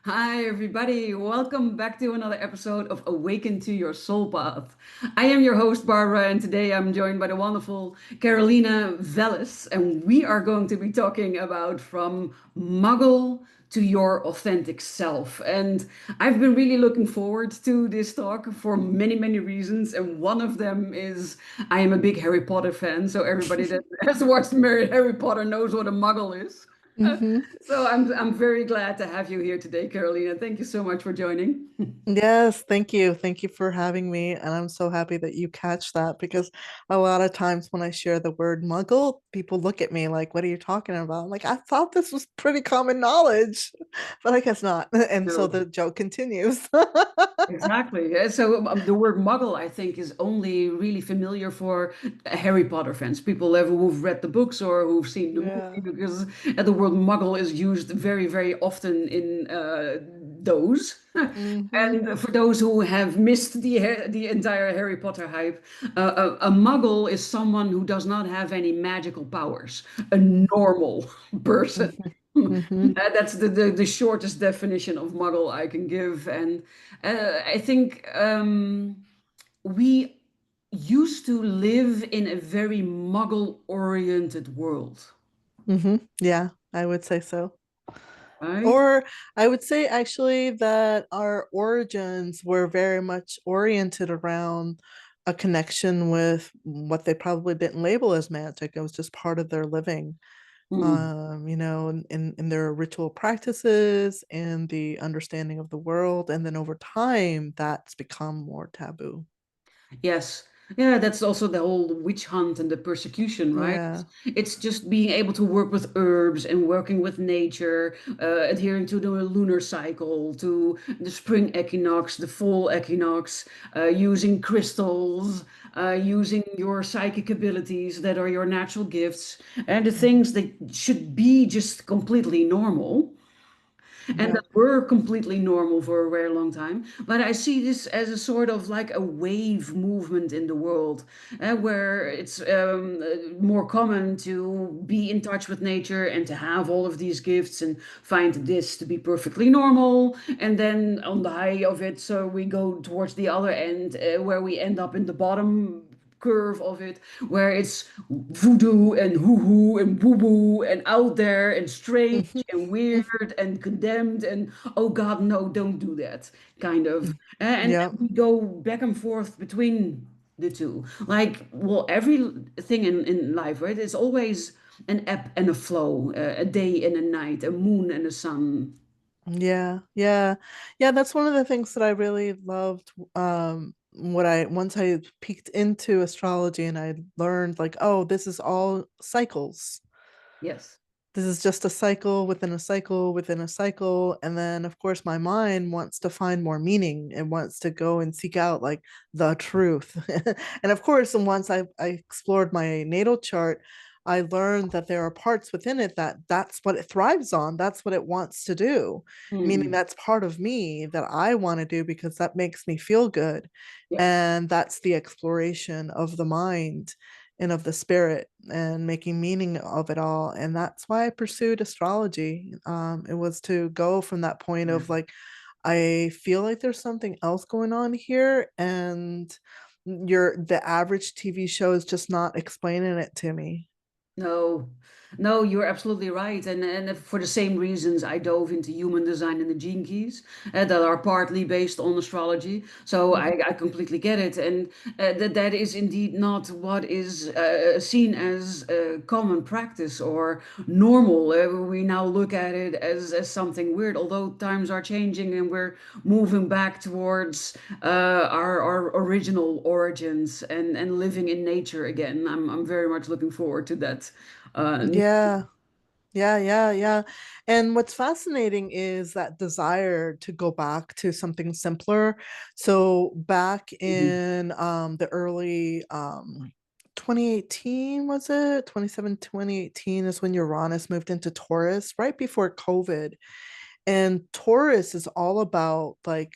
Hi, everybody. Welcome back to another episode of Awaken to Your Soul Path. I am your host, Barbara, and today I'm joined by the wonderful Carolina Velis, and we are going to be talking about from Muggle to your authentic self. And I've been really looking forward to this talk for many, many reasons, and one of them is I am a big Harry Potter fan, so everybody that has watched Harry Potter knows what a Muggle is. Hmm. So I'm very glad to have you here today, Carolina. Thank you so much for joining. Yes, thank you. Thank you for having me. And I'm so happy that you catch that because a lot of times when I share the word muggle, people look at me like, what are you talking about? I'm like, I thought this was pretty common knowledge, but I guess not. And so No, the joke continues. exactly. So the word Muggle, I think, is only really familiar for Harry Potter fans, people who've read the books or who've seen the movie, Yeah. because the word Muggle is used very, very often in those. Hmm. And for those who have missed the entire Harry Potter hype, a Muggle is someone who does not have any magical powers, a normal person. Hmm. That's the shortest definition of Muggle I can give. And I think we used to live in a very Muggle-oriented world, Hmm. Yeah, I would say so. right? Or I would say actually that our origins were very much oriented around a connection with what they probably didn't label as magic. It was just part of their living, Hmm. in their ritual practices and the understanding of the world. And then over time, that's become more taboo. Yes. Yeah, that's also the whole witch hunt and the persecution, right? Yeah. It's just being able to work with herbs and working with nature, adhering to the lunar cycle, to the spring equinox, the fall equinox, using crystals, using your psychic abilities that are your natural gifts, and the things that should be just completely normal and Yeah. that were completely normal for a very long time. But I see this as a sort of like a wave movement in the world, where it's more common to be in touch with nature and to have all of these gifts and find this to be perfectly normal. And then on the high of it, so we go towards the other end, where we end up in the bottom curve of it, where it's voodoo and hoo-hoo and boo-boo and out there and strange and weird and condemned and oh God, no, don't do that, kind of. And Yeah. we go back and forth between the two. Like, well, everything in life, right? It's always an ebb and a flow, a day and a night, a moon and a sun. Yeah, yeah. Yeah, that's one of the things that I really loved. What I once I peeked into astrology and I learned like, oh, this is all cycles. Yes. This is just a cycle within a cycle within a cycle. And then of course my mind wants to find more meaning and wants to go and seek out like the truth. And of course, and once I explored my natal chart, I learned that there are parts within it that that's what it thrives on. That's what it wants to do. Meaning Mhm. that's part of me that I want to do because that makes me feel good. Yes. And that's the exploration of the mind and of the spirit and making meaning of it all. And that's why I pursued astrology. It was to go from that point Yeah. of like, I feel like there's something else going on here, and the average TV show is just not explaining it to me. No, no, you're absolutely right. And for the same reasons, I dove into human design and the gene keys that are partly based on astrology. So Mhm. I completely get it. And that is indeed not what is seen as common practice or normal. We now look at it as something weird, although times are changing and we're moving back towards our original origins and living in nature again. I'm very much looking forward to that. Uh, Yeah. Yeah, yeah, yeah. And what's fascinating is that desire to go back to something simpler. So back in the early 2018, was it? 27, 2018 is when Uranus moved into Taurus, right before COVID. And Taurus is all about like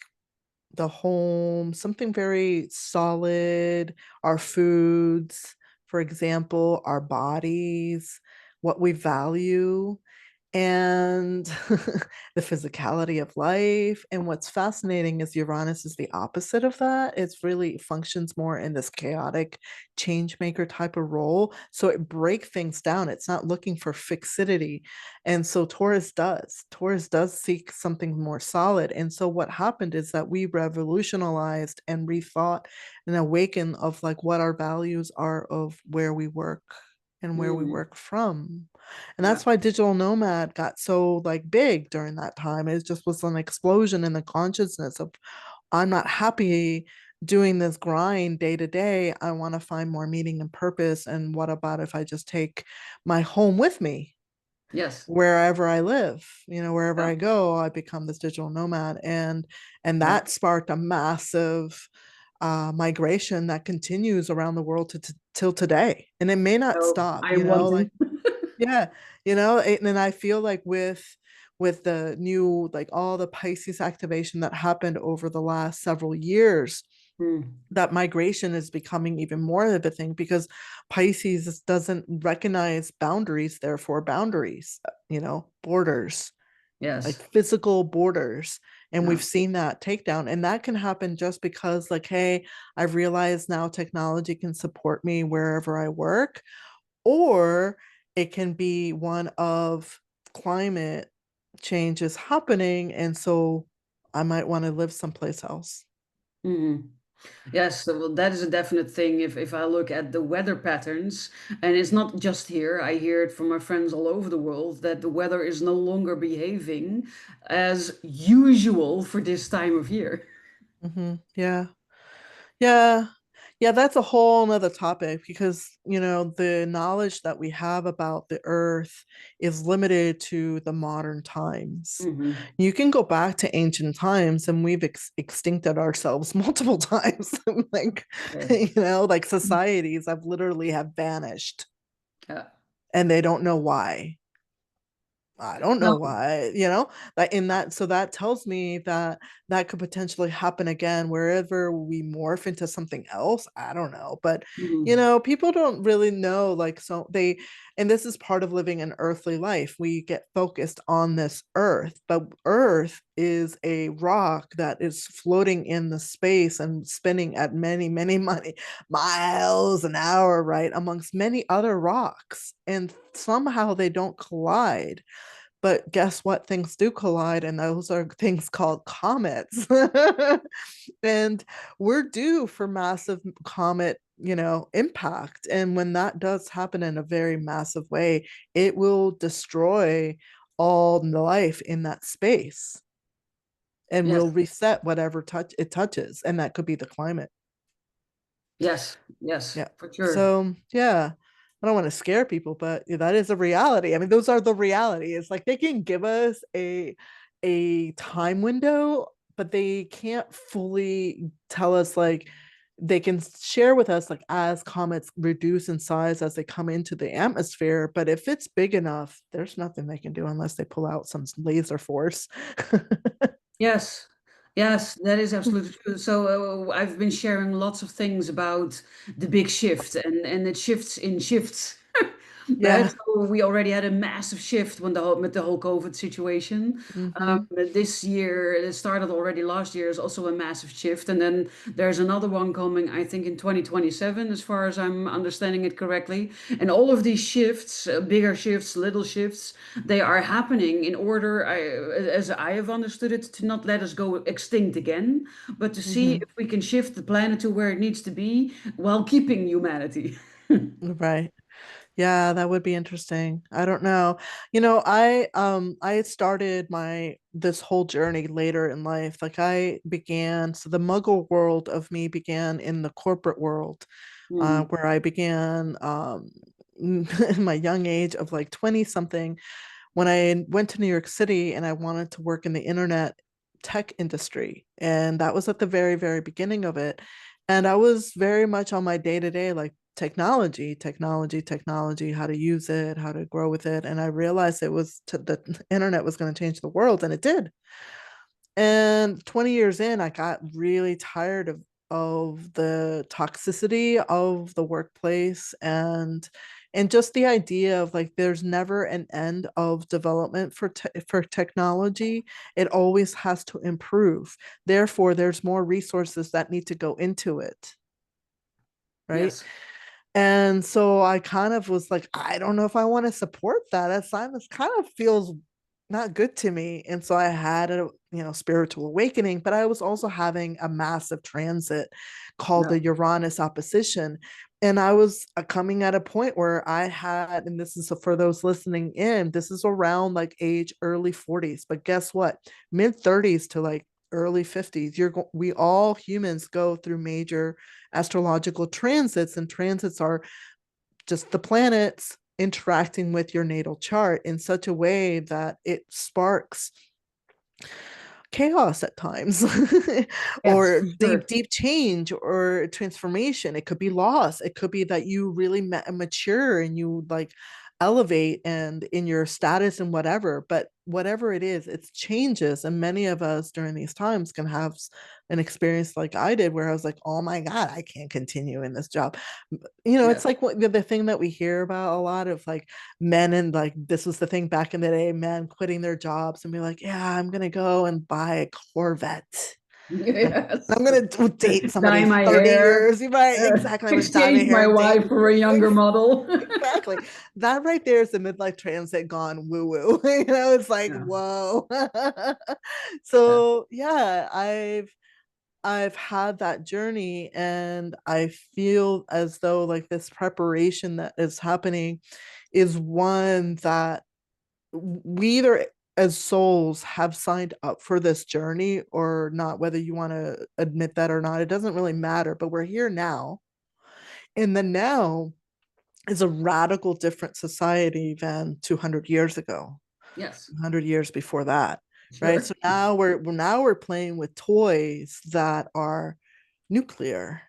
the home, something very solid, our foods, for example, our bodies, what we value. and the physicality of life. And what's fascinating is Uranus is the opposite of that. It's really functions more in this chaotic change maker type of role. So it breaks things down. It's not looking for fixity. And so Taurus does. Taurus does seek something more solid. And so what happened is that we revolutionized and rethought and awakened of like what our values are of where we work and where we Mm, work from. And yeah. that's why digital nomad got so like big during that time. It just was an explosion in the consciousness of I'm not happy doing this grind day to day. I want to find more meaning and purpose. And what about if I just take my home with me Yes. wherever I live? You know, wherever Yeah. I go, I become this digital nomad. And Yeah. that sparked a massive migration that continues around the world till today. And it may not So stop, I you want know, to. like yeah, you know, and I feel like with the new like all the Pisces activation that happened over the last several years, Mm, that migration is becoming even more of a thing because Pisces doesn't recognize boundaries, therefore boundaries, you know, borders, like yes. physical borders. And Yeah. we've seen that takedown. And that can happen just because, like, hey, I've realized now technology can support me wherever I work, or it can be one of climate change is happening. And so I might want to live someplace else. Mhm. Yes, so, well, that is a definite thing. If I look at the weather patterns, and it's not just here, I hear it from my friends all over the world that the weather is no longer behaving as usual for this time of year. Yeah. Yeah. Yeah, that's a whole nother topic because, you know, the knowledge that we have about the earth is limited to the modern times. Hmm. You can go back to ancient times and we've extincted ourselves multiple times. Like, Yes. you know, like societies have literally have vanished Yeah. and they don't know why. I don't know No. why, you know, like in that. So that tells me that that could potentially happen again wherever we morph into something else. I don't know. But, you Mhm. know, people don't really know. Like, so they, and this is part of living an earthly life. We get focused on this earth, but earth is a rock that is floating in the space and spinning at many, many, many miles an hour, right? Amongst many other rocks. And somehow they don't collide, but guess what? Things do collide, and those are things called comets. And we're due for massive comet, you know, impact. And when that does happen in a very massive way, it will destroy all life in that space and Yes. will reset whatever touch it touches. And that could be the climate. Yes. Yes. Yeah. For sure. So yeah, I don't want to scare people, but yeah, that is a reality. I mean, those are the reality. It's like they can give us a time window, but they can't fully tell us like they can share with us like as comets reduce in size as they come into the atmosphere. But if it's big enough, there's nothing they can do unless they pull out some laser force. Yes, yes, that is absolutely true. So I've been sharing lots of things about the big shift, and it shifts in shifts. Right? Yeah. So we already had a massive shift when the whole with the whole COVID situation. Mm-hmm. This year, it started already last year, is also a massive shift, and then there's another one coming, I think, in 2027, as far as I'm understanding it correctly. And all of these shifts, bigger shifts, little shifts, they are happening in order, as I have understood it, to not let us go extinct again, but to see Mm-hmm. if we can shift the planet to where it needs to be while keeping humanity. Right. Yeah, that would be interesting. I don't know. You know, I started my this whole journey later in life. Like I began, so the Muggle world of me began in the corporate world, Hmm. where I began in my young age of like 20 something when I went to New York City and I wanted to work in the internet tech industry. And that was at the very, very beginning of it. And I was very much on my day to day, like technology, technology, technology, how to use it, how to grow with it. And I realized it was the internet was going to change the world, and it did. And 20 years in, I got really tired of the toxicity of the workplace, and And just the idea of like there's never an end of development for technology. It always has to improve. Therefore, there's more resources that need to go into it, right? Yes. And so I kind of was like, I don't know if I want to support that. That silence kind of feels not good to me. And so I had a spiritual awakening, but I was also having a massive transit called Yeah. the Uranus opposition. And I was coming at a point where I had, and this is for those listening in, this is around like age early 40s. But guess what? Mid 30s to like early 50s, we all humans go through major astrological transits, and transits are just the planets interacting with your natal chart in such a way that it sparks chaos at times Yes, or for deep sure. deep change or transformation. It could be loss, it could be that you really mature and you like elevate and in your status and whatever, but whatever it is, it's changes. And many of us during these times can have an experience like I did where I was like, oh my god, I can't continue in this job. It's Yes. like the thing that we hear about a lot of like men, and like this was the thing back in the day, men quitting their jobs and be like, yeah, I'm gonna go and buy a Corvette and I'm Yes. gonna date Dye somebody my 30 hair. years. Right, exactly. I'm gonna dye my Exchange hair my and date. wife for a younger model. Exactly. That right there is the midlife transit gone woo woo. It's like, Yeah. whoa. Yeah. So yeah, I've had that journey, and I feel as though like this preparation that is happening is one that we either as souls have signed up for this journey or not. Whether you want to admit that or not, it doesn't really matter, but we're here now. And the now is a radical different society than 200 years ago, Yes. 100 years before that, right? Sure. So now we're playing with toys that are nuclear,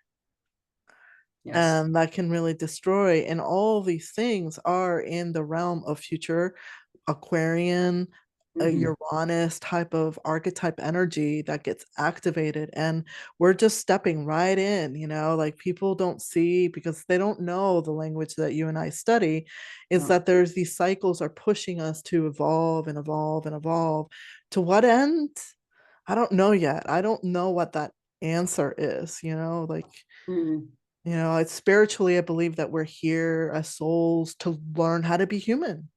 Yes. and that can really destroy. And all these things are in the realm of future Aquarian, a Hmm. Uranus type of archetype energy that gets activated. And we're just stepping right in, like people don't see because they don't know the language that you and I study, is No. that there's these cycles are pushing us to evolve and evolve and evolve. To what end? I don't know yet. I don't know what that answer is, like Mhm. it's spiritually, I believe that we're here as souls to learn how to be human.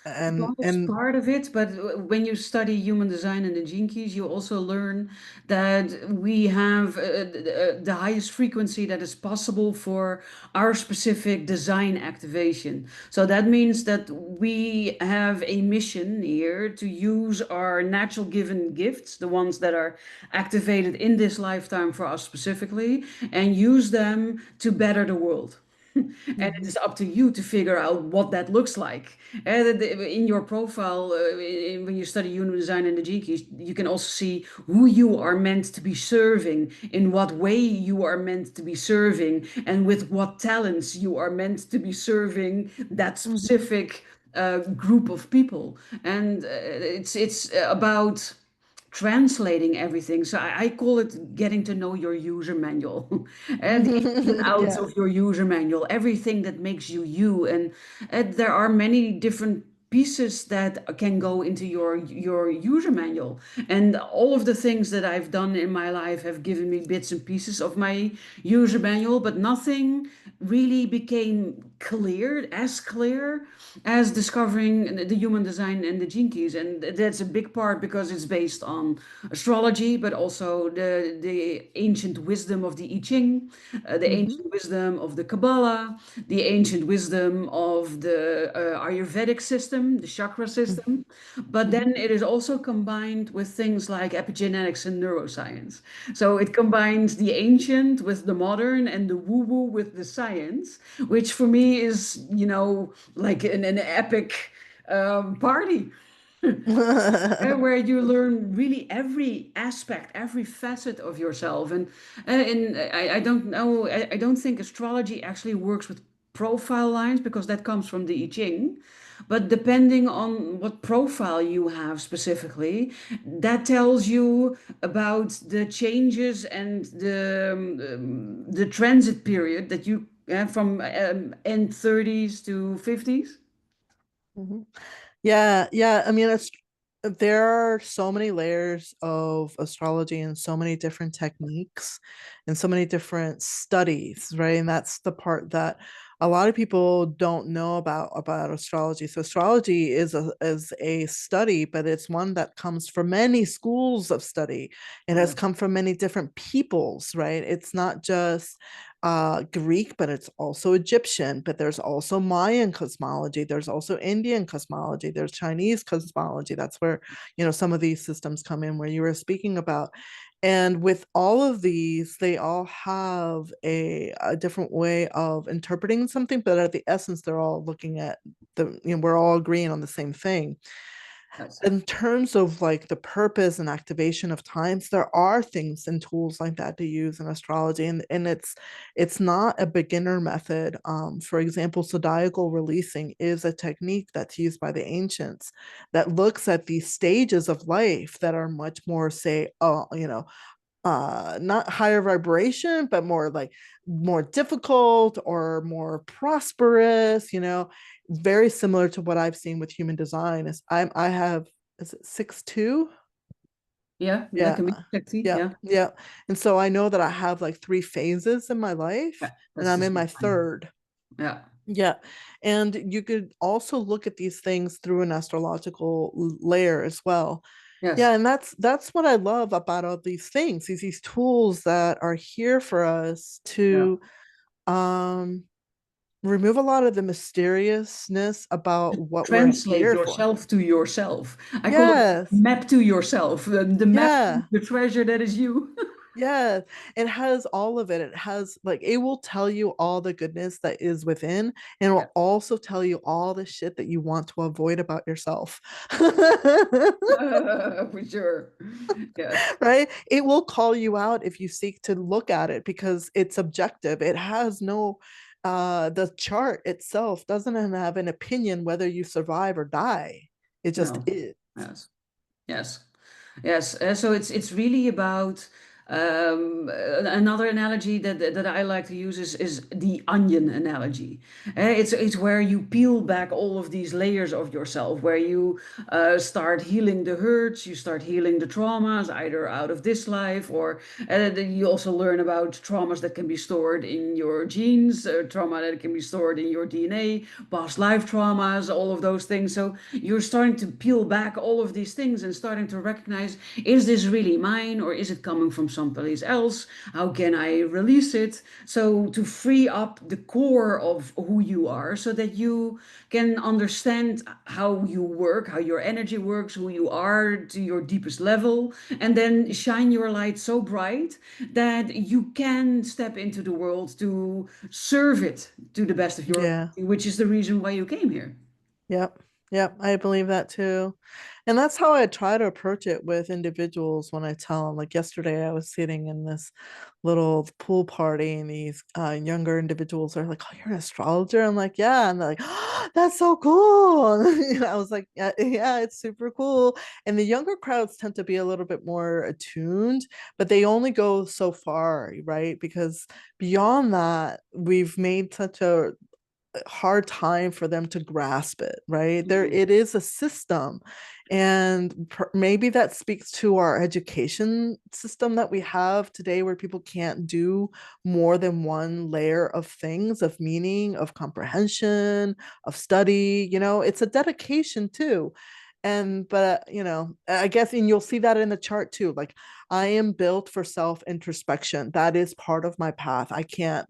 and Well, it's and part of it, but when you study human design and the gene keys, you also learn that we have the highest frequency that is possible for our specific design activation. So that means that we have a mission here to use our natural given gifts, the ones that are activated in this lifetime for us specifically, and use them to better the world. And it Mhm. is up to you to figure out what that looks like. And in your profile, when you study human design and the gene keys, you can also see who you are meant to be serving, in what way you are meant to be serving, and with what talents you are meant to be serving that Mhm. specific group of people. And it's about translating everything. So I call it getting to know your user manual and the ins and outs Yeah. of your user manual, everything that makes you you. And there are many different pieces that can go into your user manual. And all of the things that I've done in my life have given me bits and pieces of my user manual, but nothing really became clear as discovering the human design and the gene keys. And that's a big part because it's based on astrology, but also the ancient wisdom of the I Ching, the Mhm. ancient wisdom of the Kabbalah, the ancient wisdom of the Ayurvedic system, the chakra system. But then Mhm. it is also combined with things like epigenetics and neuroscience. So it combines the ancient with the modern and the woo-woo with the science, which for me is, like an epic party. Where you learn really every aspect, every facet of yourself. And I don't know, I don't think astrology actually works with profile lines because that comes from the I Ching. But depending on what profile you have specifically, that tells you about the changes and the transit period that you yeah, from end 30s to 50s. Mhm. Yeah, yeah. I mean, there are so many layers of astrology and so many different techniques and so many different studies, right? And that's the part that a lot of people don't know about astrology. So astrology is a study, but it's one that comes from many schools of study. It has Yes. come from many different peoples, right? It's not just Greek, but it's also Egyptian, but there's also Mayan cosmology, there's also Indian cosmology, there's Chinese cosmology. That's where, some of these systems come in, where you were speaking about. And with all of these, they all have a different way of interpreting something, but at the essence, they're all looking at we're all agreeing on the same thing. Yes. In terms of like the purpose and activation of times, there are things and tools like that to use in astrology, and it's not a beginner method. For example, zodiacal releasing is a technique that's used by the ancients that looks at these stages of life that are much more, say, not higher vibration, but more like more difficult or more prosperous, very similar to what I've seen with human design. I have, is it 6'2"? Yeah, that Yeah. can be sexy. Yeah, Yeah. yeah. And so I know that I have like three phases in my life, Yeah, and that's I'm the in my same line. third. Yeah. Yeah. And you could also look at these things through an astrological layer as well. Yeah, Yes. and that's what I love about all these things, these tools that are here for us Yeah. to um remove a lot of the mysteriousness about what we're Translate here for. yourself to yourself. I call it Yes. map to yourself, the map to Yeah. the treasure that is you. Yeah, it has all of it. It has like it will tell you all the goodness that is within, and it Yeah, will also tell you all the shit that you want to avoid about yourself. for sure. Yes. Right? It will call you out if you seek to look at it because it's objective. It has no the chart itself doesn't have an opinion whether you survive or die. It just No. is. Yes. Yes. Yes, so it's really about another analogy that I like to use is the onion analogy. It's where you peel back all of these layers of yourself, where you start healing the hurts, you start healing the traumas, either out of this life or you also learn about traumas that can be stored in your genes, trauma that can be stored in your DNA, past life traumas, all of those things. So you're starting to peel back all of these things and starting to recognize, is this really mine or is it coming from someplace else? How can I release it? So to free up the core of who you are so that you can understand how you work, how your energy works, who you are to your deepest level, and then shine your light so bright that you can step into the world to serve it to the best of your Yeah. ability, which is the reason why you came here. Yep. Yep. I believe that too. And that's how I try to approach it with individuals when I tell them. Like yesterday, I was sitting in this little pool party, and these younger individuals are like, "Oh, you're an astrologer?" I'm like, "Yeah." And they're like, "Oh, that's so cool." I was like, "Yeah, yeah, it's super cool." And the younger crowds tend to be a little bit more attuned, but they only go so far, right? Because beyond that, we've made such a hard time for them to grasp it, right? There Mhm. it is a system, and maybe that speaks to our education system that we have today, where people can't do more than one layer of things, of meaning, of comprehension, of study. It's a dedication too. And but I guess, and you'll see that in the chart too. Like, I am built for self introspection. That is part of my path. I can't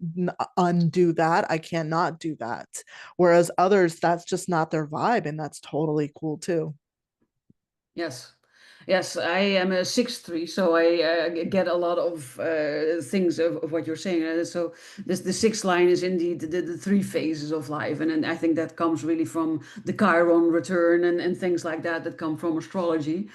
undo that. I cannot do that. Whereas others, that's just not their vibe, and that's totally cool too. Yes. Yes, I am a 6'3", so I get a lot of things of what you're saying. So the sixth line is indeed the three phases of life, and I think that comes really from the Chiron return and things like that that come from astrology.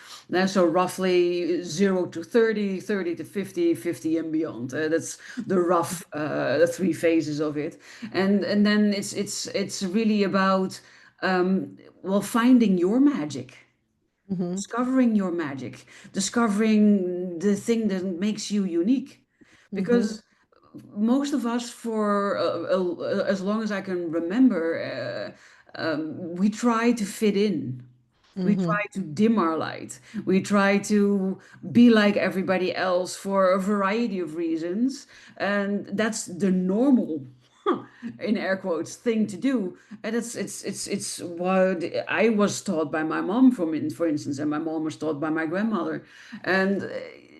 So roughly 0 to 30, 30 to 50, 50 and beyond. That's the rough the three phases of it, and then it's really about well, finding your magic, Mm-hmm. discovering your magic, discovering the thing that makes you unique. Mm-hmm. Because most of us, for as long as I can remember, we try to fit in. We Mm-hmm. try to dim our light. We try to be like everybody else for a variety of reasons. And that's the normal, in air quotes, thing to do. And it's what I was taught by my mom, for instance, and my mom was taught by my grandmother. And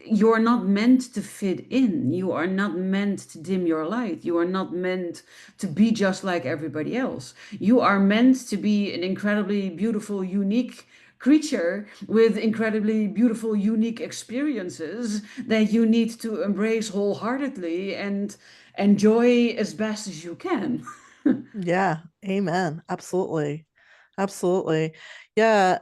you're not meant to fit in. You are not meant to dim your light. You are not meant to be just like everybody else. You are meant to be an incredibly beautiful, unique creature with incredibly beautiful, unique experiences that you need to embrace wholeheartedly and enjoy as best as you can. Yeah, amen. Absolutely. Absolutely. Yeah,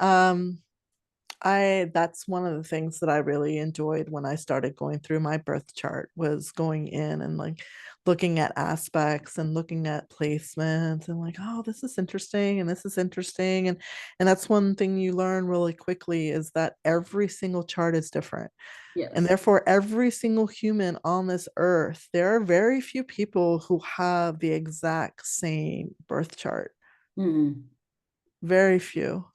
I that's one of the things that I really enjoyed when I started going through my birth chart was going in and like looking at aspects and looking at placements and like, oh, this is interesting and this is interesting. And that's one thing you learn really quickly is that every single chart is different. And Yes. therefore, every single human on this earth, there are very few people who have the exact same birth chart. Mhm. Very few.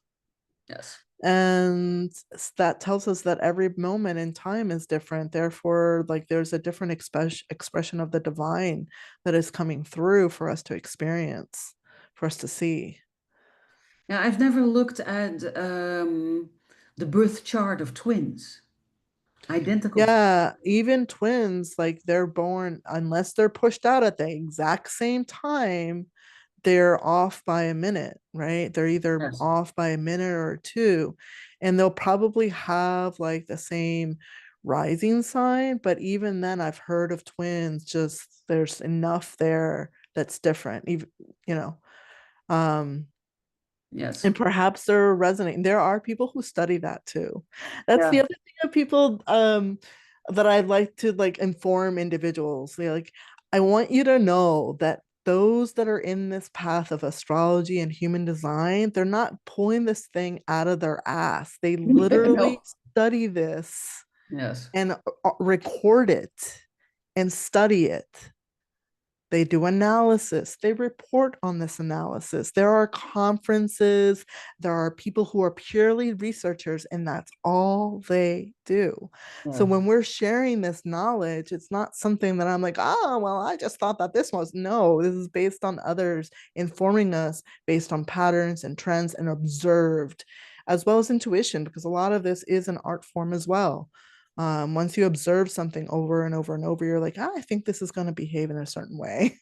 Yes. And that tells us that every moment in time is different. Therefore, like there's a different expression of the divine that is coming through for us to experience, for us to see. Yeah, I've never looked at the birth chart of twins, identical twins. Yeah, even twins, like they're born, unless they're pushed out at the exact same time, they're off by a minute, right? They're either Yes. off by a minute or two, and they'll probably have like the same rising sign. But even then, I've heard of twins, just there's enough there that's different, even, you know. Um, Yes. and perhaps they're resonating. There are people who study that too. That's the Yeah. other thing of people that I like to like inform individuals. They like, I want you to know that those that are in this path of astrology and human design, they're not pulling this thing out of their ass. They literally No. study this Yes. and record it and study it. They do analysis. They report on this analysis. There are conferences. There are people who are purely researchers, and that's all they do. So Yeah. when we're sharing this knowledge, it's not something that I'm like, oh, well, I just thought that this was. No, this is based on others informing us based on patterns and trends and observed, as well as intuition, because a lot of this is an art form as well. Once you observe something over and over and over, you're like, I think this is going to behave in a certain way.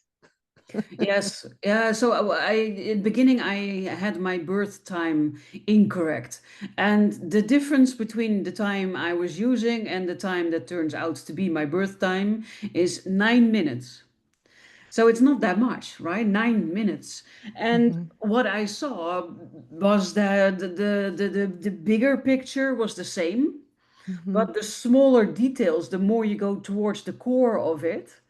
Yes. Yeah. So in the beginning, I had my birth time incorrect. And the difference between the time I was using and the time that turns out to be my birth time is 9 minutes. So it's not that much, right? 9 minutes. And Mhm, what I saw was that the bigger picture was the same, mhm, but the smaller details, the more you go towards the core of it,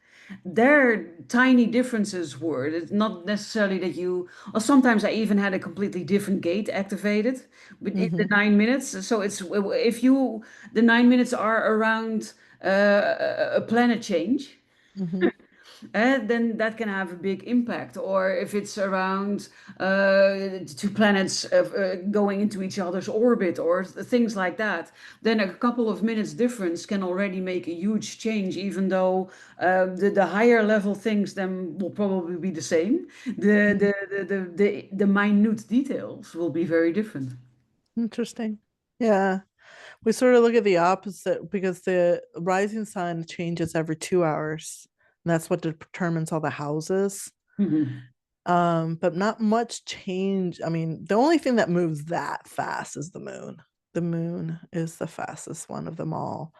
there tiny differences were. It's not necessarily that you, or sometimes I even had a completely different gate activated within the mhm, 9 minutes. So it's if you, the 9 minutes are around a planet change, mhm, then that can have a big impact. Or if it's around two planets going into each other's orbit or things like that, then a couple of minutes difference can already make a huge change, even though the higher level things then will probably be the same. mhm. The minute details will be very different. Interesting. Yeah. We sort of look at the opposite because the rising sun changes every 2 hours. And that's what determines all the houses. Mhm. But not much change. I mean, the only thing that moves that fast is the moon. The moon is the fastest one of them all.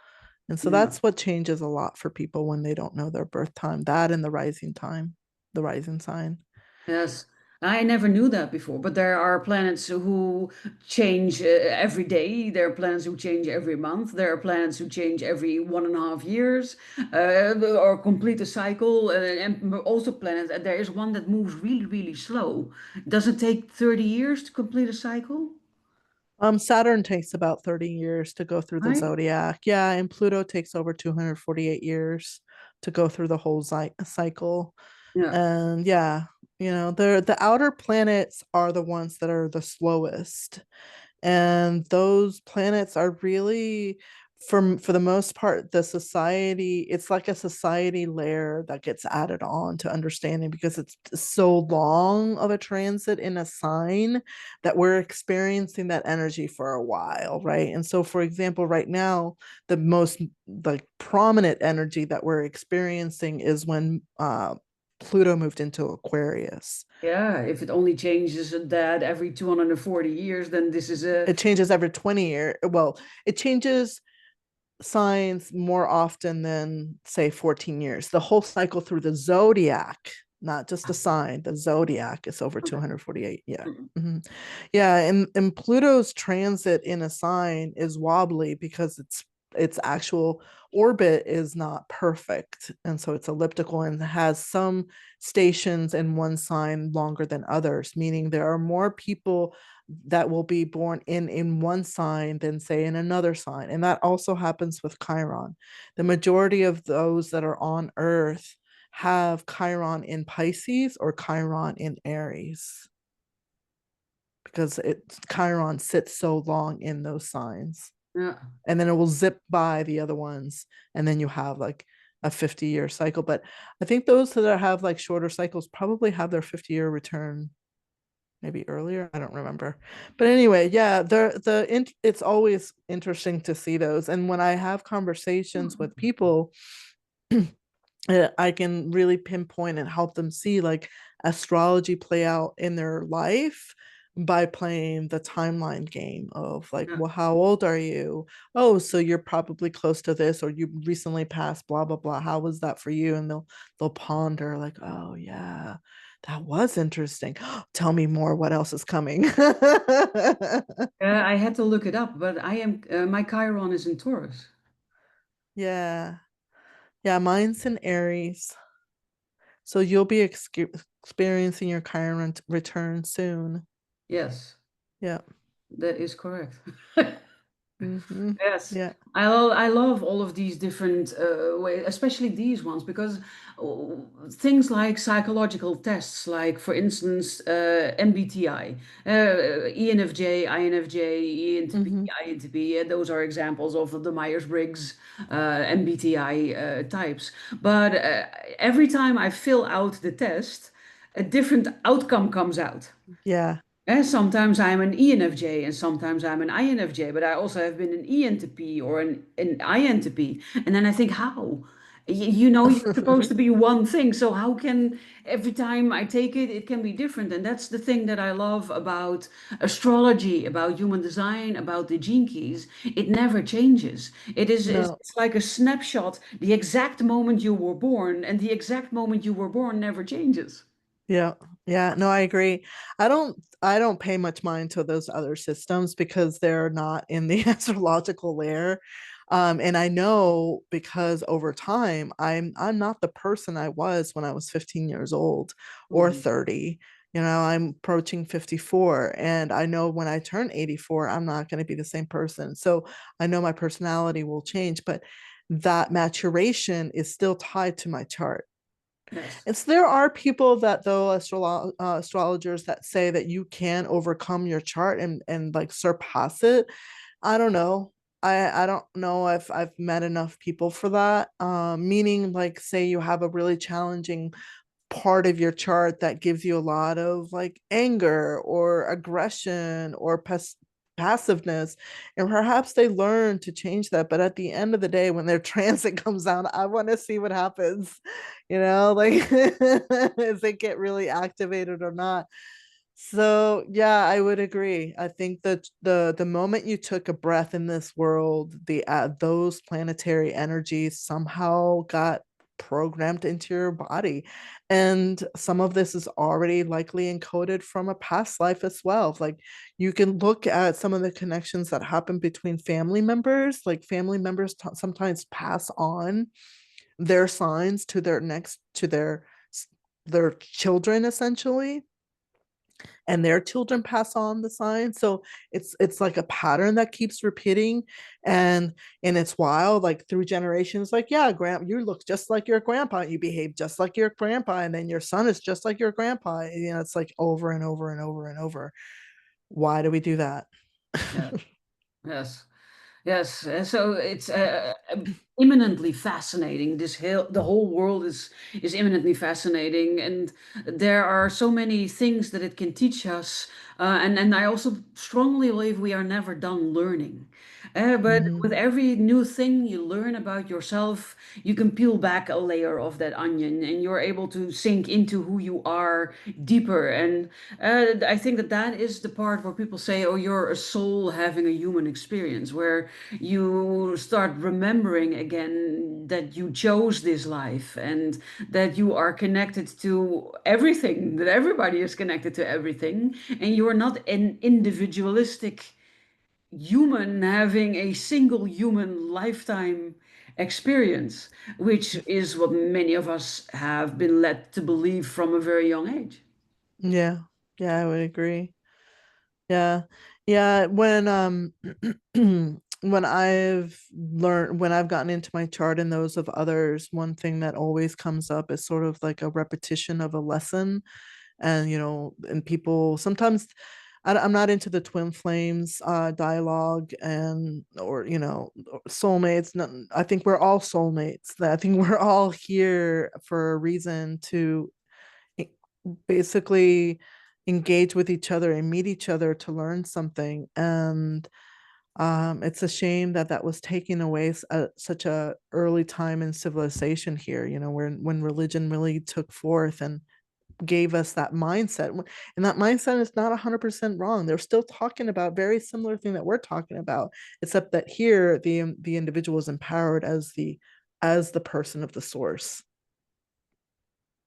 And so Yeah. that's what changes a lot for people when they don't know their birth time. That and the rising time, the rising sign. Yes, I never knew that before, but there are planets who change every day. There are planets who change every month. There are planets who change every 1.5 years, or complete a cycle. And also planets, there is one that moves really, really slow. Does it take 30 years to complete a cycle? Saturn takes about 30 years to go through the Right? zodiac. Yeah, and Pluto takes over 248 years. to go through the whole cycle. Yeah. And yeah, the outer planets are the ones that are the slowest, and those planets are really, for the most part, the society, it's like a society layer that gets added on to understanding, because it's so long of a transit in a sign that we're experiencing that energy for a while, right? And so, for example, right now, the most like prominent energy that we're experiencing is when Pluto moved into Aquarius. Yeah, if it only changes that every 240 years, then this is a, It changes every 20 years. Well, it changes signs more often than, say, 14 years. The whole cycle through the zodiac, not just a sign, the zodiac is over okay. 248. Yeah. Mm. Mhm. Yeah. And Pluto's transit in a sign is wobbly because its actual orbit is not perfect. And so it's elliptical and has some stations in one sign longer than others, meaning there are more people that will be born in one sign than, say, in another sign. And that also happens with Chiron. The majority of those that are on Earth have Chiron in Pisces or Chiron in Aries, because Chiron sits so long in those signs, Yeah. and then it will zip by the other ones, and then you have like a 50-year cycle. But I think those that have like shorter cycles probably have their 50-year return maybe earlier. I don't remember. But anyway, yeah, it's always interesting to see those. And when I have conversations with people, I can really pinpoint and help them see like astrology play out in their life by playing the timeline game of like, Yeah. well, how old are you? Oh, so you're probably close to this, or you recently passed blah blah blah. How was that for you? And they'll ponder like, oh yeah, that was interesting. Tell me more. What else is coming? I had to look it up, but I am my Chiron is in Taurus. Yeah, yeah. Mine's in Aries. So you'll be experiencing your Chiron return soon. Yes, Yeah. that is correct. Mm-hmm. Yes, Yeah. I love all of these different ways, especially these ones, because things like psychological tests, like for instance MBTI, ENFJ, INFJ, ENTP, Mm-hmm. INTP, those are examples of the Myers-Briggs MBTI types. But every time I fill out the test, a different outcome comes out. Yeah. And sometimes I'm an ENFJ and sometimes I'm an INFJ, but I also have been an ENTP or an INTP. And then I think, how? You're supposed to be one thing. So how can every time I take it, it can be different? And that's the thing that I love about astrology, about human design, about the gene keys. It never changes. No. It's like a snapshot, the exact moment you were born, and the exact moment you were born never changes. Yeah. Yeah. No, I agree. I don't pay much mind to those other systems because they're not in the astrological layer. And I know because over time I'm not the person I was when I was 15 years old or Mhm. 30. I'm approaching 54, and I know when I turn 84, I'm not going to be the same person. So I know my personality will change, but that maturation is still tied to my chart. Yes. And so there are people that, though, astrologers that say that you can overcome your chart and like surpass it. I don't know. I don't know if I've met enough people for that. Meaning, like, say you have a really challenging part of your chart that gives you a lot of like anger or aggression or passiveness, and perhaps they learn to change that. But at the end of the day, when their transit comes out, I want to see what happens, like as they get really activated or not. So yeah, I would agree. I think that the moment you took a breath in this world, the those planetary energies somehow got programmed into your body, and some of this is already likely encoded from a past life as well. Like, you can look at some of the connections that happen between family members. Like, family members sometimes pass on their signs to their children, essentially. and their children pass on the sign. So it's like a pattern that keeps repeating, and it's wild, like through generations. Like, yeah, grand, you look just like your grandpa, you behave just like your grandpa, and then your son is just like your grandpa. You know, it's like over and over and over and over. Why do we do that? Yeah. Yes. Yes, so it's imminently fascinating. The whole world is imminently fascinating, and there are so many things that it can teach us. And I also strongly believe we are never done learning. But Mm-hmm. with every new thing you learn about yourself, you can peel back a layer of that onion, and you're able to sink into who you are deeper. And I think that that is the part where people say, "Oh, you're a soul having a human experience," where you start remembering again that you chose this life and that you are connected to everything, that everybody is connected to everything, and you are not an individualistic human having a single human lifetime experience, which is what many of us have been led to believe from a very young age. Yeah, yeah, I would agree. Yeah. Yeah, when I've gotten into my chart and those of others, one thing that always comes up is sort of like a repetition of a lesson. And and people sometimes, I'm not into the twin flames dialogue, and or soulmates. No, I think we're all soulmates. I think we're all here for a reason to basically engage with each other and meet each other to learn something. And it's a shame that that was taken away at such a early time in civilization here, when religion really took forth and gave us that mindset. And that mindset is not 100% wrong. They're still talking about very similar thing that we're talking about, except that here the individual is empowered as the person of the source.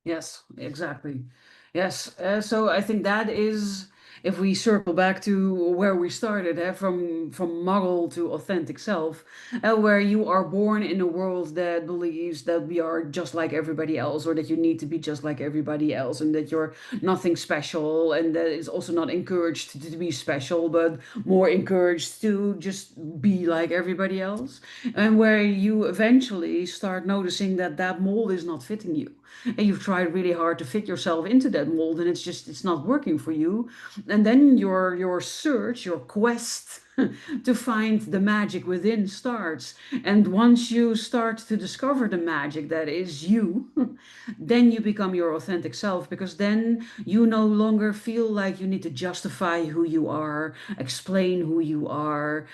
Yes, exactly. Yes. So I think that is, if we circle back to where we started, from Muggle to authentic self, where you are born in a world that believes that we are just like everybody else, or that you need to be just like everybody else, and that you're nothing special, and that is also not encouraged to be special, but more encouraged to just be like everybody else, and where you eventually start noticing that that mold is not fitting you, and you've tried really hard to fit yourself into that mold, and it's not working for you. And then your search, your quest to find the magic within starts. And once you start to discover the magic that is you, then you become your authentic self, because then you no longer feel like you need to justify who you are, explain who you are,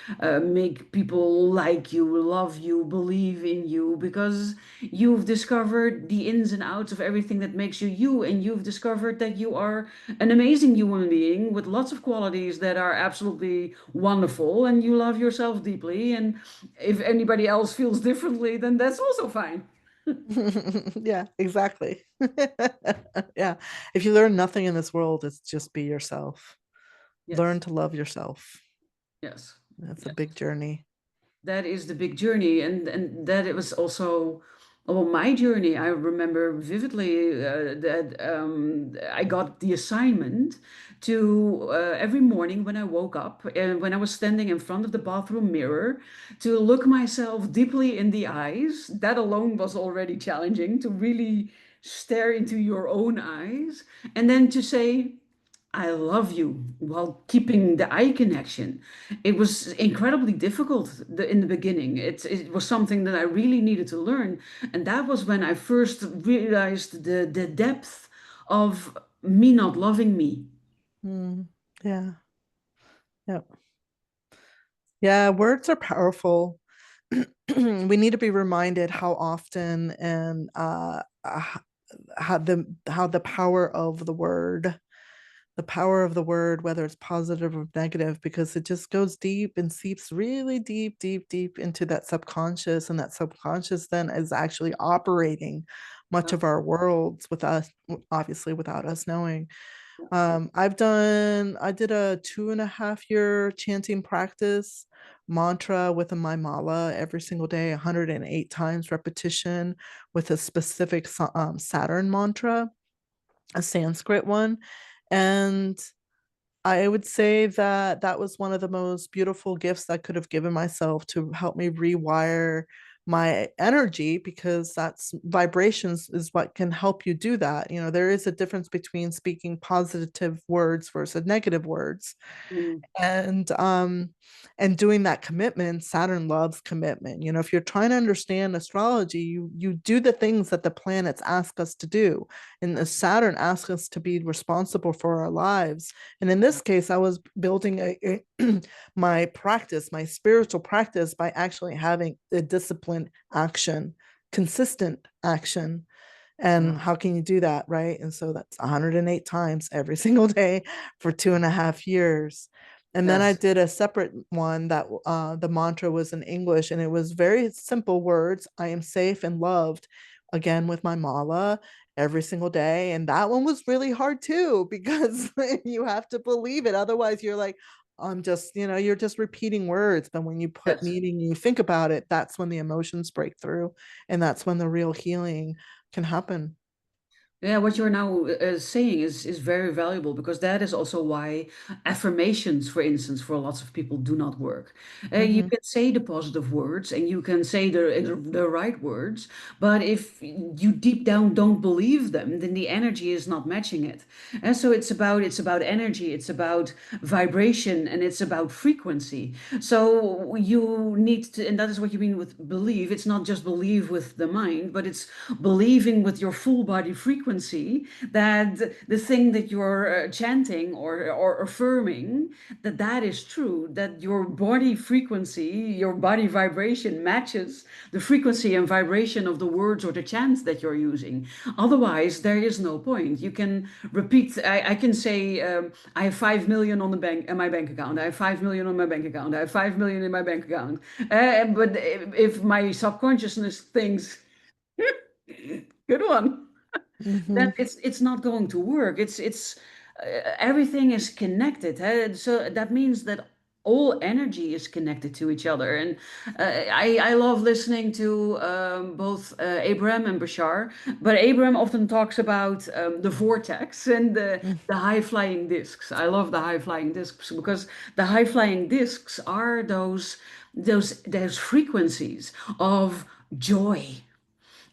make people like you, love you, believe in you, because you've discovered the ins and outs of everything that makes you you, and you've discovered that you are an amazing human being with lots of qualities that are absolutely wonderful, and you love yourself deeply. And if anybody else feels differently, then that's also fine. Yeah, exactly. Yeah. If you learn nothing in this world, it's just be yourself. Learn Yes, to love yourself. yes. That's a big journey. That is the big journey, and that it was also, well, my journey. I remember vividly that I got the assignment to, every morning when I woke up and when I was standing in front of the bathroom mirror, to look myself deeply in the eyes. That alone was already challenging, to really stare into your own eyes, and then to say, "I love you," while keeping the eye connection. It was incredibly difficult in the beginning. It was something that I really needed to learn. And that was when I first realized the depth of me not loving me. Mm, yeah. Yeah. Yeah, words are powerful. We need to be reminded how often, and how the power of the word, whether it's positive or negative, because it just goes deep and seeps really deep, deep, deep into that subconscious, and that subconscious then is actually operating much of our worlds with us, obviously without us knowing. I did a 2.5 year chanting practice mantra with a my mala every single day, 108 times repetition with a specific Saturn mantra, a Sanskrit one. And I would say that that was one of the most beautiful gifts I could have given myself to help me rewire my energy, because that's vibrations is what can help you do that. You know, there is a difference between speaking positive words versus negative words. Mm. And and doing that commitment. Saturn loves commitment. You know, if you're trying to understand astrology, you do the things that the planets ask us to do, and the Saturn asks us to be responsible for our lives. And in this case, I was building my practice, my spiritual practice, by actually having a disciplined action, consistent action. And Yeah. how can you do that, right? And so that's 108 times every single day for 2.5 years. And then I Yes. did a separate one that the mantra was in English, and it was very simple words. I am safe and loved, again with my mala, every single day. And that one was really hard too, because you have to believe it. Otherwise, you're like, I'm just, you're just repeating words. But when you put Yes. meaning, you think about it, that's when the emotions break through. And that's when the real healing can happen. Yeah, what you're now saying is very valuable, because that is also why affirmations, for instance, for lots of people do not work. You Mm-hmm. can say the positive words and you can say the right words, but if you deep down don't believe them, then the energy is not matching it. And so it's about energy, it's about vibration, and it's about frequency. So you need to, and that is what you mean with believe. It's not just believe with the mind, but it's believing with your full body frequency that the thing that you're chanting or affirming, that is true, that your body frequency, your body vibration matches the frequency and vibration of the words or the chants that you're using. Otherwise, there is no point. You can repeat, I can say, I have 5 million on the bank in my bank account. I have 5 million on my bank account. I have 5 million in my bank account. But if my subconsciousness thinks, good one, then Mm-hmm. it's not going to work. It's everything is connected. So that means that all energy is connected to each other. And I love listening to both Abraham and Bashar. But Abraham often talks about the vortex and the high flying discs. I love the high flying discs, because the high flying discs are those frequencies of joy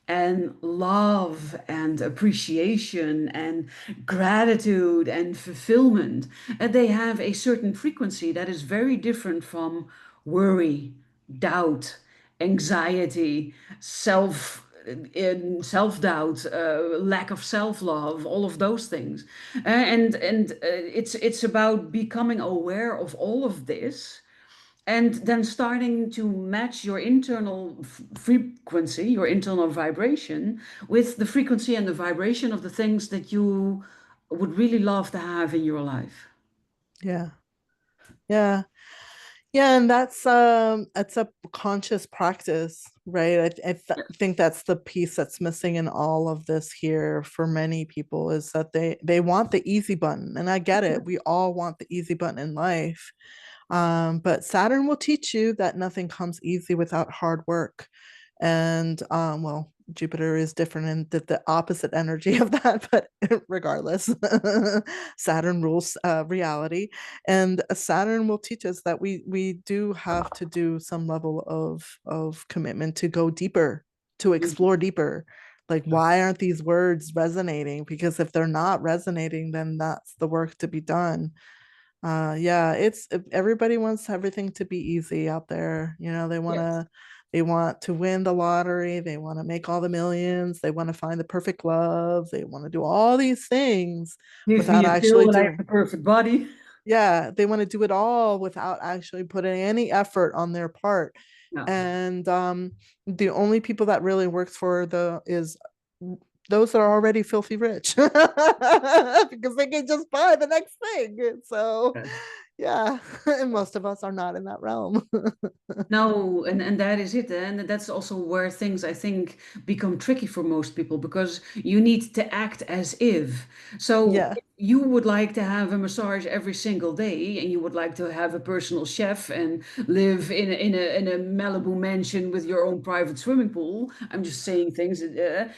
and love and appreciation and gratitude and fulfillment. And they have a certain frequency that is very different from worry, doubt, anxiety, self-doubt, lack of self-love, all of those things. It's about becoming aware of all of this, and then starting to match your internal frequency, your internal vibration, with the frequency and the vibration of the things that you would really love to have in your life. Yeah. Yeah. Yeah, and that's a conscious practice, right? Think that's the piece that's missing in all of this here for many people, is that they want the easy button. And I get it. We all want the easy button in life. But Saturn will teach you that nothing comes easy without hard work. And well, Jupiter is different in the opposite energy of that, but regardless, Saturn rules reality, and Saturn will teach us that we do have to do some level of commitment to go deeper, to Mhm. explore deeper. Like, why aren't these words resonating? Because if they're not resonating, then that's the work to be done. Yeah, it's everybody wants everything to be easy out there. You know, Yes. they want to win the lottery, they want to make all the millions, they want to find the perfect love, they want to do all these things Give me without a pill actually and I have doing. the perfect body. Yeah, they want to do it all without actually putting any effort on their part. Yeah. And the only people that really works for the is those that are already filthy rich, because they can just buy the next thing. So Yes. Yeah. And most of us are not in that realm. No, and that is it. And that's also where things I think become tricky for most people because you need to act as if. So Yeah. if you would like to have a massage every single day and you would like to have a personal chef and live in a Malibu mansion with your own private swimming pool, I'm just saying things,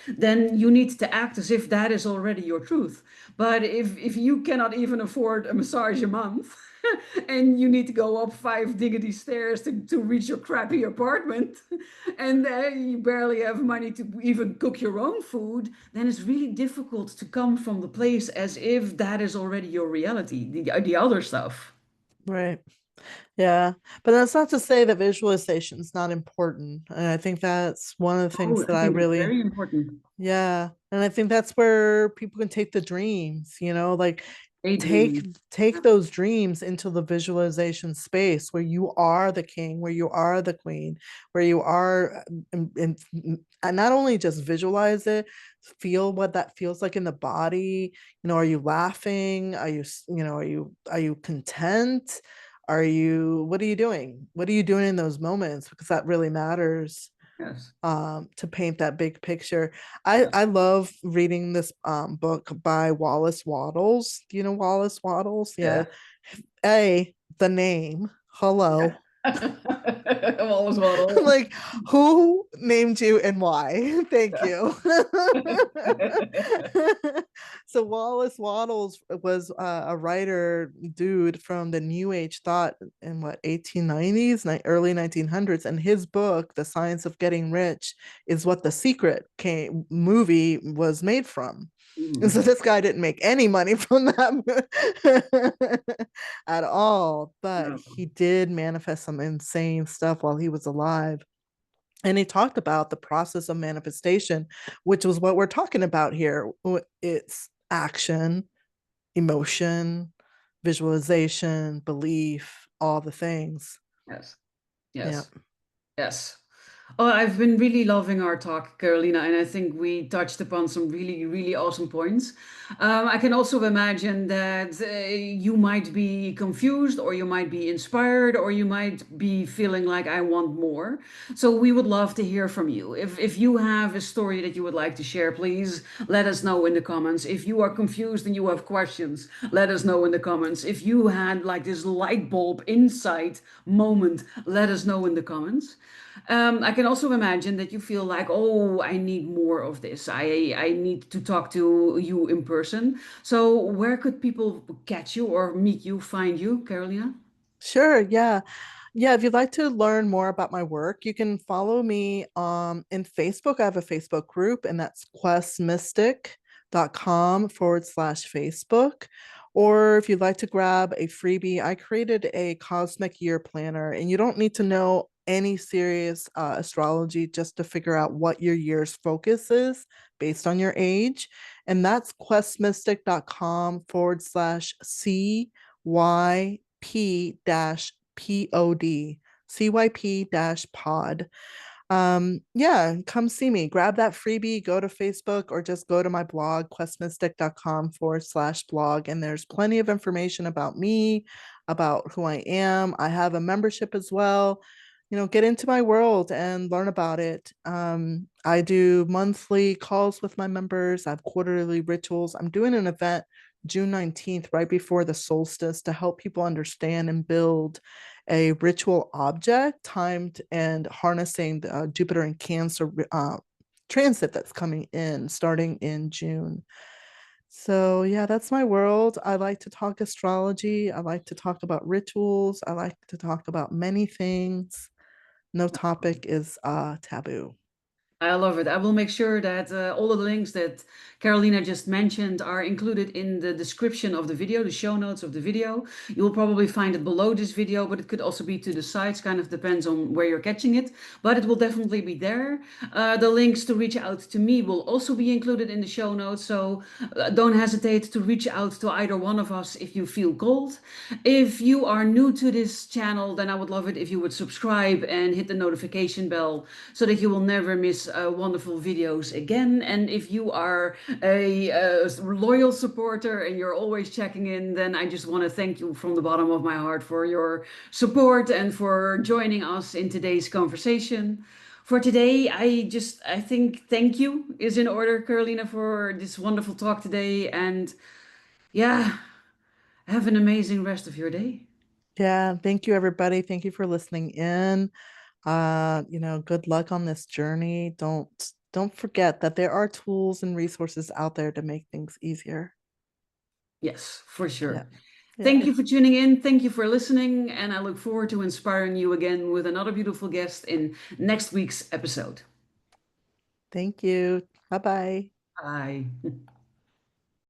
then you need to act as if that is already your truth. But if you cannot even afford a massage a month, and you need to go up five diggity stairs to reach your crappy apartment, and you barely have money to even cook your own food, then it's really difficult to come from the place as if that is already your reality, the other stuff. Right. Yeah. But that's not to say that visualization is not important. And I think that's one of the Oh, things that I I think it's really, very important. yeah. And I think that's where people can take the dreams, like take Daydreaming. take those dreams into the visualization space where you are the king, where you are the queen, where you are and not only just visualize it, feel what that feels like in the body. Are you laughing? Are you content? What are you doing? What are you doing in those moments? Because that really matters, Yes. to paint that big picture. I love reading this book by Wallace Wattles. Do you know Wallace Wattles? Yeah. Yeah. The name. Hello. Alles wat al. Like, who named you and why? Thank you. So Wallace Wattles was a writer dude from the New Age thought in what 1890s, early 1900s, and his book, The Science of Getting Rich, is what The Secret movie was made from. And so Mm, this guy didn't make any money from that at all, but no. he did manifest some insane stuff while he was alive. And he talked about the process of manifestation, which was what we're talking about here. It's action, emotion, visualization, belief, all the things. Yes. Yeah. Yes. Yes. Oh, I've been really loving our talk, Carolina, and I think we touched upon some really, really awesome points. I can also imagine that you might be confused, or you might be inspired, or you might be feeling like I want more. So we would love to hear from you. If you have a story that you would like to share, please let us know in the comments. If you are confused and you have questions, let us know in the comments. If you had like this light bulb insight moment, let us know in the comments. I can also imagine that you feel like, oh, I need more of this. I need to talk to you in person. So where could people catch you or meet you, find you, Carolina? Sure. Yeah. Yeah. If you'd like to learn more about my work, you can follow me in Facebook. I have a Facebook group, and that's questmystic.com/Facebook. Or if you'd like to grab a freebie, I created a cosmic year planner, and you don't need to know any serious astrology just to figure out what your year's focus is based on your age. And that's questmystic.com/CYP-pod. CYP-pod. Yeah, come see me. Grab that freebie, go to Facebook, or just go to my blog, questmystic.com/blog. And there's plenty of information about me, about who I am. I have a membership as well. Get into my world and learn about it. I do monthly calls with my members. I have quarterly rituals. I'm doing an event June 19th, right before the solstice, to help people understand and build a ritual object timed and harnessing the Jupiter and Cancer transit that's coming in starting in June. So, yeah, that's my world. I like to talk astrology. I like to talk about rituals. I like to talk about many things. No topic is taboo. I love it. I will make sure that all of the links that Carolina just mentioned are included in the description of the video, the show notes of the video. You will probably find it below this video, but it could also be to the sides, kind of depends on where you're catching it. But it will definitely be there. The links to reach out to me will also be included in the show notes. So don't hesitate to reach out to either one of us if you feel called. If you are new to this channel, then I would love it if you would subscribe and hit the notification bell so that you will never miss those wonderful videos again. And if you are a loyal supporter and you're always checking in, then I just want to thank you from the bottom of my heart for your support and for joining us in today's conversation. For today, I think thank you is in order, Carolina, for this wonderful talk today. And yeah, have an amazing rest of your day. Yeah, thank you everybody. Thank you for listening in. Good luck on this journey. Don't forget that there are tools and resources out there to make things easier. Yes, for Yeah. sure. Yeah. Thank you for tuning in. Thank you for listening. And I look forward to inspiring you again with another beautiful guest in next week's episode. Thank you. Bye-bye. Bye.